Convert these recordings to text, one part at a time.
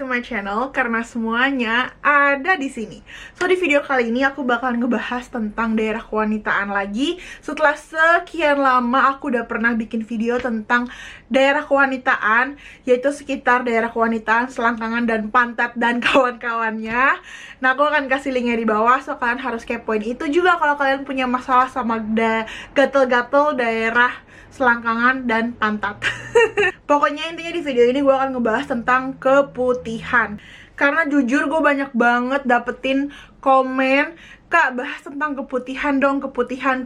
my channel karena semuanya ada di sini. So di video kali ini aku bakalan ngebahas tentang daerah kewanitaan lagi. Setelah sekian lama aku udah pernah bikin video tentang daerah kewanitaan, yaitu sekitar daerah kewanitaan, selangkangan dan pantat dan kawan-kawannya. Nah, aku akan kasih linknya di bawah, so kalian harus kepoin itu juga kalau kalian punya masalah sama gatel-gatel daerah selangkangan dan pantat. Pokoknya intinya di video ini gue akan ngebahas tentang keputihan. Karena jujur gue banyak banget dapetin komen, "Kak, bahas tentang keputihan dong, keputihan.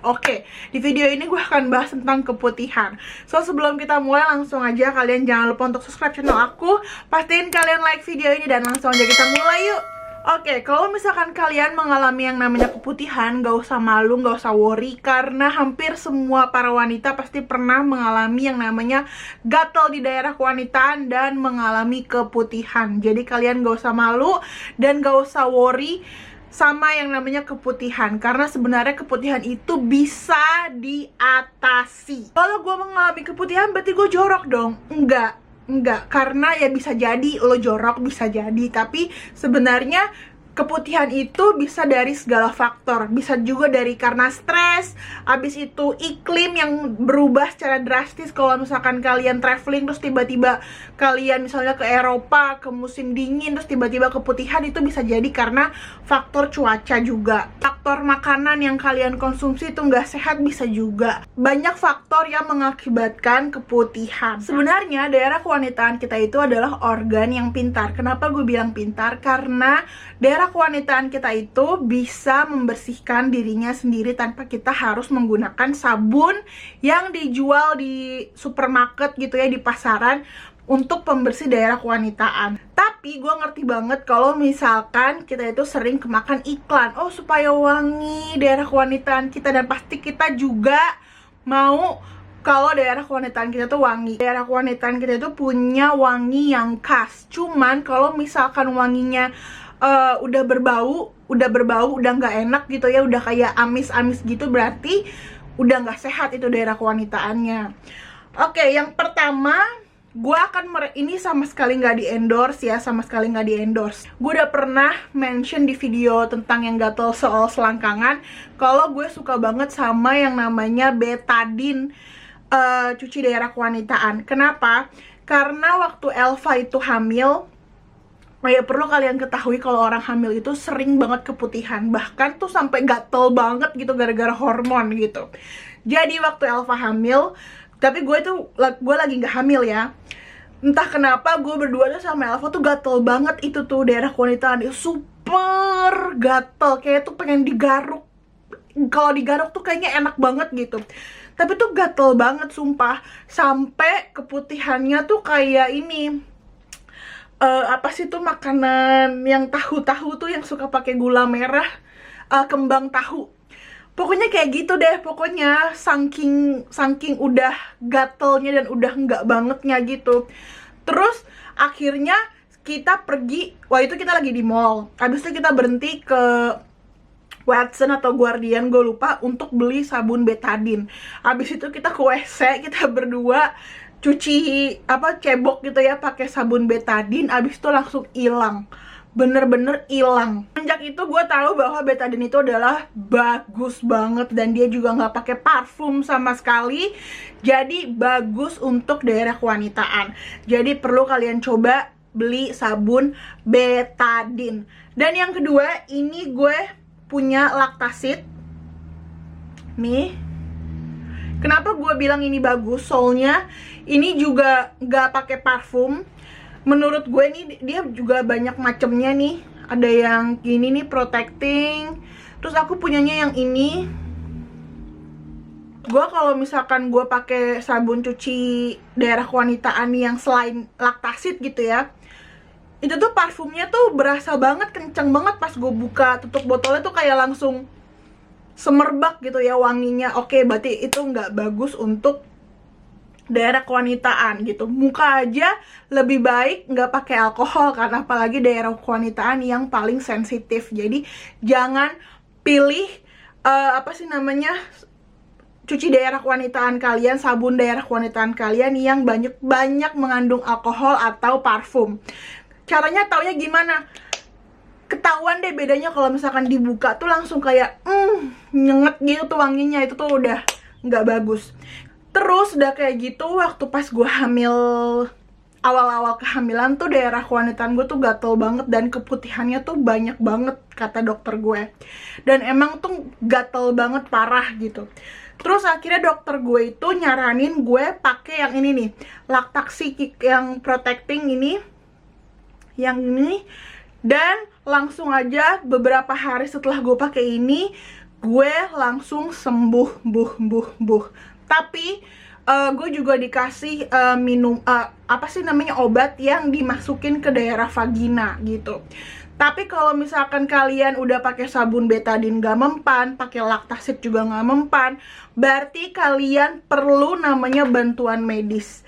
Oke, di video ini gue akan bahas tentang keputihan. So, sebelum kita mulai, langsung aja kalian jangan lupa untuk subscribe channel aku. Pastiin kalian like video ini dan langsung aja kita mulai yuk. Oke, kalau misalkan kalian mengalami yang namanya keputihan, gak usah malu, gak usah worry. Karena hampir semua para wanita pasti pernah mengalami yang namanya gatal di daerah kewanitaan dan mengalami keputihan. Jadi kalian gak usah malu dan gak usah worry sama yang namanya keputihan. Karena sebenarnya keputihan itu bisa diatasi. Kalau gue mengalami keputihan berarti gue jorok dong? Enggak, karena ya bisa jadi lo jorok, bisa jadi. Tapi sebenarnya keputihan itu bisa dari segala faktor. Bisa juga dari karena stres, abis itu iklim yang berubah secara drastis. Kalau misalkan kalian traveling terus tiba-tiba kalian misalnya ke Eropa, ke musim dingin, terus tiba-tiba keputihan, itu bisa jadi karena faktor cuaca juga. Faktor makanan yang kalian konsumsi itu nggak sehat bisa juga. Banyak faktor yang mengakibatkan keputihan. Sebenarnya daerah kewanitaan kita itu adalah organ yang pintar. Kenapa gue bilang pintar? Karena daerah kewanitaan kita itu bisa membersihkan dirinya sendiri tanpa kita harus menggunakan sabun yang dijual di supermarket gitu ya, di pasaran untuk pembersih daerah kewanitaan. Tapi gue ngerti banget kalau misalkan kita itu sering kemakan iklan, oh supaya wangi daerah kewanitaan kita, dan pasti kita juga mau kalau daerah kewanitaan kita tuh wangi. Daerah kewanitaan kita itu punya wangi yang khas. Cuman kalau misalkan wanginya udah berbau, udah nggak enak gitu ya, udah kayak amis-amis gitu, berarti udah nggak sehat itu daerah kewanitaannya. Oke, yang pertama, gue akan ini sama sekali nggak di-endorse ya, sama sekali nggak di-endorse. Gue udah pernah mention di video tentang yang gatel soal selangkangan, kalau gue suka banget sama yang namanya betadine cuci daerah kewanitaan. Kenapa? Karena waktu Elva itu hamil, ya perlu kalian ketahui kalau orang hamil itu sering banget keputihan, bahkan tuh sampai gatel banget gitu gara-gara hormon gitu. Jadi waktu Elva hamil, tapi gue lagi nggak hamil ya, entah kenapa gue berdua tuh sama Elva tuh gatel banget itu tuh daerah kewanitaan, super gatel, kayak tuh pengen digaruk. Kalau digaruk tuh kayaknya enak banget gitu, tapi tuh gatel banget sumpah, sampai keputihannya tuh kayak ini. Apa sih tuh makanan yang tahu-tahu tuh yang suka pakai gula merah, kembang tahu. Pokoknya kayak gitu deh, pokoknya saking udah gatelnya dan udah nggak bangetnya gitu. Terus akhirnya kita pergi, wah itu kita lagi di mall. Habis itu kita berhenti ke Watson atau Guardian, gue lupa, untuk beli sabun betadine. Habis itu kita ke WC, kita berdua cuci cebok gitu ya pakai sabun betadine, abis itu langsung hilang, bener-bener hilang. Sejak itu gue tahu bahwa betadine itu adalah bagus banget dan dia juga nggak pakai parfum sama sekali, jadi bagus untuk daerah kewanitaan. Jadi perlu kalian coba beli sabun betadine. Dan yang kedua, ini gue punya Lactasit nih. Kenapa gue bilang ini bagus? Soalnya ini juga nggak pakai parfum. Menurut gue nih dia juga banyak macamnya nih. Ada yang gini nih, protecting. Terus aku punyanya yang ini. Gue kalau misalkan gue pakai sabun cuci daerah kewanitaan yang selain Lactasit gitu ya, itu tuh parfumnya tuh berasa banget, kenceng banget. Pas gue buka tutup botolnya tuh kayak langsung semerbak gitu ya wanginya. Oke, berarti itu nggak bagus untuk daerah kewanitaan gitu. Muka aja lebih baik nggak pakai alkohol, karena apalagi daerah kewanitaan yang paling sensitif. Jadi jangan pilih cuci daerah kewanitaan kalian, sabun daerah kewanitaan kalian yang banyak mengandung alkohol atau parfum. Caranya taunya gimana? Ketahuan deh bedanya kalau misalkan dibuka tuh langsung kayak nyenget gitu tuh wanginya, itu tuh udah nggak bagus. Terus udah kayak gitu waktu pas gue hamil, awal-awal kehamilan tuh daerah kewanitaan gue tuh gatel banget dan keputihannya tuh banyak banget kata dokter gue. Dan emang tuh gatel banget parah gitu. Terus akhirnya dokter gue itu nyaranin gue pakai yang ini nih, Lactaxi yang protecting ini, yang ini. Dan langsung aja beberapa hari setelah gue pakai ini, gue langsung sembuh, buh. Tapi gue juga dikasih minum apa sih namanya, obat yang dimasukin ke daerah vagina gitu. Tapi kalau misalkan kalian udah pakai sabun betadine gak mempan, pakai Lactasit juga gak mempan, berarti kalian perlu namanya bantuan medis.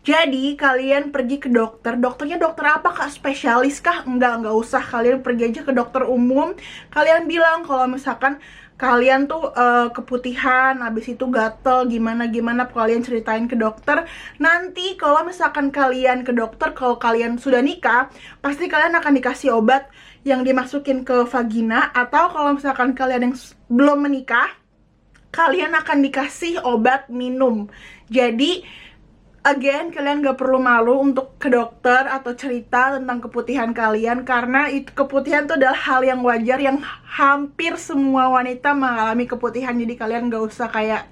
Jadi kalian pergi ke dokter. Dokternya dokter apa kak? Spesialis kah? Enggak usah. Kalian pergi aja ke dokter umum. Kalian bilang kalau misalkan kalian tuh keputihan, habis itu gatel, gimana kalian ceritain ke dokter. Nanti kalau misalkan kalian ke dokter, kalau kalian sudah nikah, pasti kalian akan dikasih obat yang dimasukin ke vagina. Atau kalau misalkan kalian yang belum menikah, kalian akan dikasih obat minum. Jadi again, kalian gak perlu malu untuk ke dokter atau cerita tentang keputihan kalian, karena itu keputihan itu adalah hal yang wajar yang hampir semua wanita mengalami keputihan. Jadi kalian gak usah kayak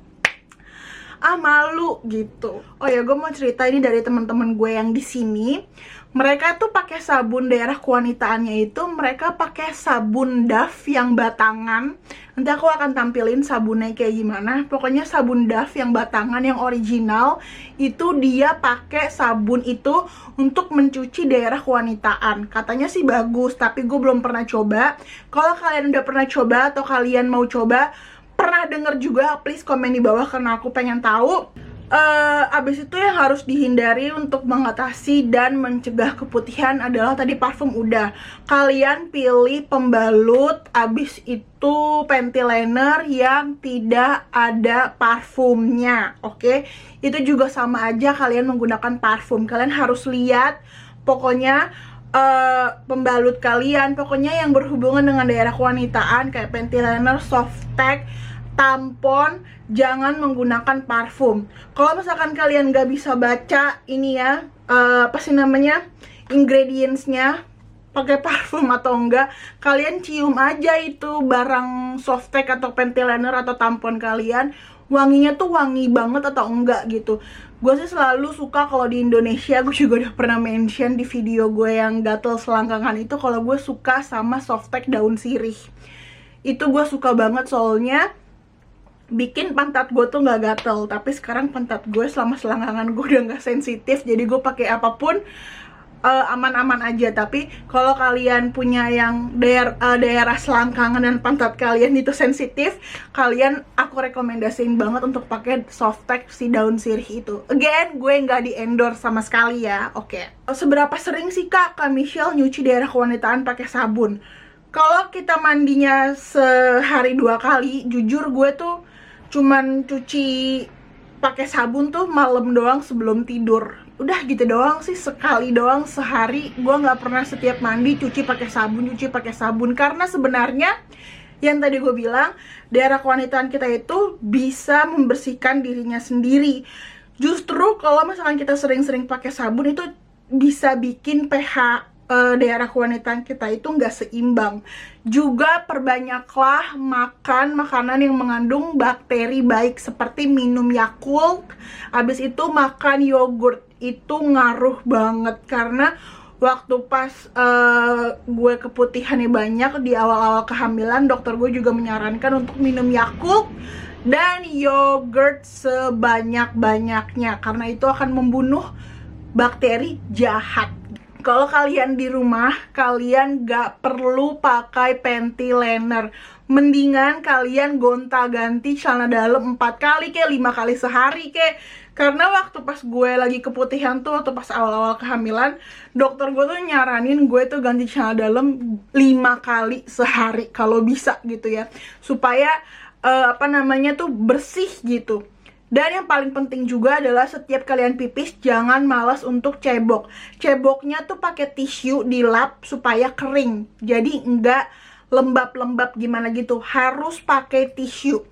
malu gitu. Oh ya, gue mau cerita ini dari teman-teman gue yang di sini. Mereka tuh pakai sabun daerah kewanitaannya itu, mereka pakai sabun Dove yang batangan. Nanti aku akan tampilin sabunnya kayak gimana. Pokoknya sabun Dove yang batangan yang original itu dia pakai sabun itu untuk mencuci daerah kewanitaan. Katanya sih bagus, tapi gue belum pernah coba. Kalau kalian udah pernah coba atau kalian mau coba, pernah denger juga, please komen di bawah karena aku pengen tahu. Abis itu yang harus dihindari untuk mengatasi dan mencegah keputihan adalah tadi parfum udah. Kalian pilih pembalut, abis itu panty liner yang tidak ada parfumnya, oke? Itu juga sama aja kalian menggunakan parfum. Kalian harus lihat pokoknya pembalut kalian, pokoknya yang berhubungan dengan daerah kewanitaan kayak panty liner, softtek, tampon, jangan menggunakan parfum. Kalau misalkan kalian gak bisa baca ini ya, apa sih namanya, ingredientsnya, pakai parfum atau enggak, kalian cium aja itu barang softtek atau panty liner atau tampon kalian, wanginya tuh wangi banget atau enggak gitu. Gue sih selalu suka kalau di Indonesia, gue juga udah pernah mention di video gue yang gatel selangkangan itu, kalau gue suka sama softtek daun sirih. Itu gue suka banget soalnya bikin pantat gue tuh nggak gatel. Tapi sekarang pantat gue selama selangkangan gue udah nggak sensitif, jadi gue pakai apapun aman-aman aja. Tapi kalau kalian punya yang daerah selangkangan dan pantat kalian itu sensitif, kalian aku rekomendasiin banget untuk pakai softtek si daun sirih itu. Again, gue nggak di endorse sama sekali ya, oke. Seberapa sering sih kak Michelle nyuci daerah kewanitaan pakai sabun? Kalau kita mandinya sehari 2 kali, jujur gue tuh cuman cuci pakai sabun tuh malam doang sebelum tidur. Udah gitu doang sih, sekali doang sehari. Gue nggak pernah setiap mandi cuci pakai sabun, karena sebenarnya yang tadi gue bilang, daerah kewanitaan kita itu bisa membersihkan dirinya sendiri. Justru kalau misalkan kita sering-sering pakai sabun itu bisa bikin pH daerah kewanitaan kita itu nggak seimbang. Juga perbanyaklah makan makanan yang mengandung bakteri baik, seperti minum Yakult, habis itu makan yogurt. Itu ngaruh banget, karena waktu pas gue keputihannya banyak di awal-awal kehamilan, dokter gue juga menyarankan untuk minum Yakult dan yogurt sebanyak-banyaknya, karena itu akan membunuh bakteri jahat. Kalau kalian di rumah, kalian gak perlu pakai panty liner. Mendingan kalian gonta-ganti celana dalam 4 kali kek, 5 kali sehari kek. Karena waktu pas gue lagi keputihan tuh, waktu pas awal-awal kehamilan, dokter gue tuh nyaranin gue tuh ganti celana dalam 5 kali sehari kalau bisa gitu ya. Supaya apa namanya tuh, bersih gitu. Dan yang paling penting juga adalah setiap kalian pipis jangan malas untuk cebok. Ceboknya tuh pakai tisu dilap supaya kering. Jadi enggak lembab-lembab gimana gitu. Harus pakai tisu.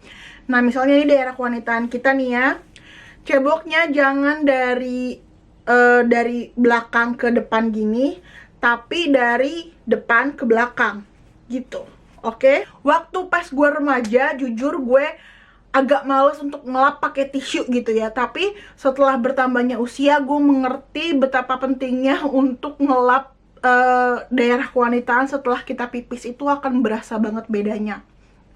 Nah, misalnya ini daerah kewanitaan kita nih ya. Ceboknya jangan dari belakang ke depan gini, tapi dari depan ke belakang gitu. Oke? Waktu pas gue remaja, jujur gue agak males untuk ngelap pakai tisu gitu ya. Tapi setelah bertambahnya usia, gue mengerti betapa pentingnya untuk ngelap daerah kewanitaan setelah kita pipis. Itu akan berasa banget bedanya.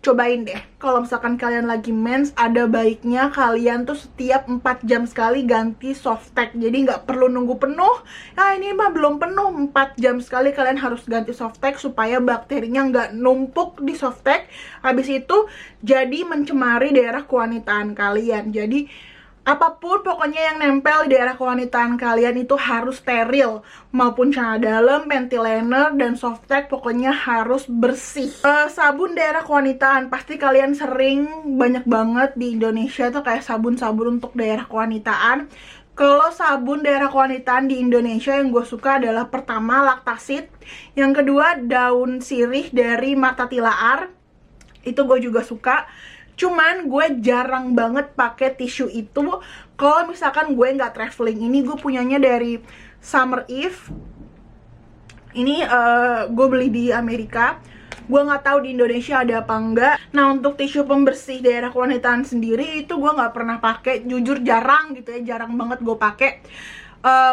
Cobain deh, kalau misalkan kalian lagi mens, ada baiknya kalian tuh setiap 4 jam sekali ganti softtek. Jadi nggak perlu nunggu penuh. Nah, ini mah belum penuh, 4 jam sekali kalian harus ganti softtek supaya bakterinya nggak numpuk di softtek. Habis itu jadi mencemari daerah kewanitaan kalian. Jadi apapun pokoknya yang nempel di daerah kewanitaan kalian itu harus steril, maupun celana dalam, panty liner, dan softtek pokoknya harus bersih. Sabun daerah kewanitaan pasti kalian sering banyak banget di Indonesia tuh kayak sabun-sabun untuk daerah kewanitaan. Kalau sabun daerah kewanitaan di Indonesia yang gue suka adalah pertama Lactasit, yang kedua daun sirih dari Martha Tilaar, itu gue juga suka. Cuman gue jarang banget pakai tisu itu kalau misalkan gue nggak traveling. Ini gue punyanya dari Summer Eve. Ini gue beli di Amerika. Gue nggak tahu di Indonesia ada apa enggak. Nah, untuk tisu pembersih daerah kewanitaan sendiri itu gue nggak pernah pakai. Jujur jarang gitu ya, jarang banget gue pakai.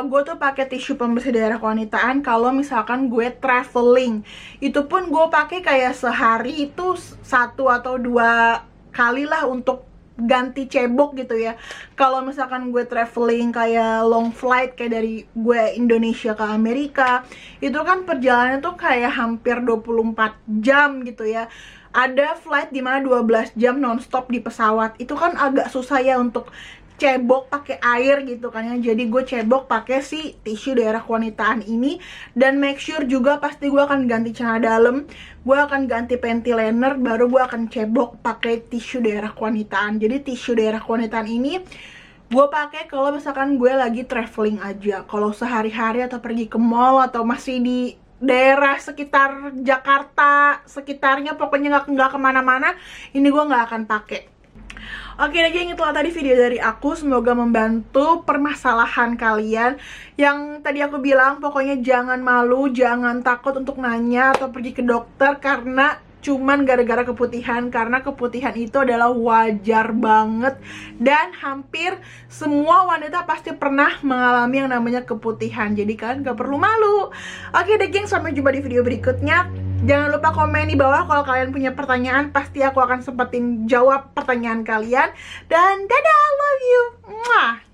Gue tuh pakai tisu pembersih daerah kewanitaan kalau misalkan gue traveling. Itu pun gue pakai kayak sehari itu 1 atau 2 kali lah untuk ganti cebok gitu ya. Kalau misalkan gue traveling kayak long flight kayak dari gue Indonesia ke Amerika, itu kan perjalanannya tuh kayak hampir 24 jam gitu ya. Ada flight dimana 12 jam nonstop di pesawat. Itu kan agak susah ya untuk cebok pakai air gitu kan ya. Jadi gue cebok pakai si tisu daerah kewanitaan ini. Dan make sure juga pasti gue akan ganti celana dalam, gue akan ganti panty liner, baru gue akan cebok pakai tisu daerah kewanitaan. Jadi tisu daerah kewanitaan ini gue pakai kalau misalkan gue lagi traveling aja. Kalau sehari-hari atau pergi ke mall atau masih di daerah sekitar Jakarta sekitarnya, pokoknya nggak kemana-mana, ini gue nggak akan pakai. Oke deh geng, itulah tadi video dari aku. Semoga membantu permasalahan kalian. Yang tadi aku bilang, pokoknya jangan malu, jangan takut untuk nanya atau pergi ke dokter karena cuman gara-gara keputihan. Karena keputihan itu adalah wajar banget. Dan hampir semua wanita pasti pernah mengalami yang namanya keputihan. Jadi kalian gak perlu malu. Oke deh geng, sampai jumpa di video berikutnya. Jangan lupa komen di bawah kalau kalian punya pertanyaan. Pasti aku akan sempetin jawab pertanyaan kalian. Dan dadah, love you. Mwah.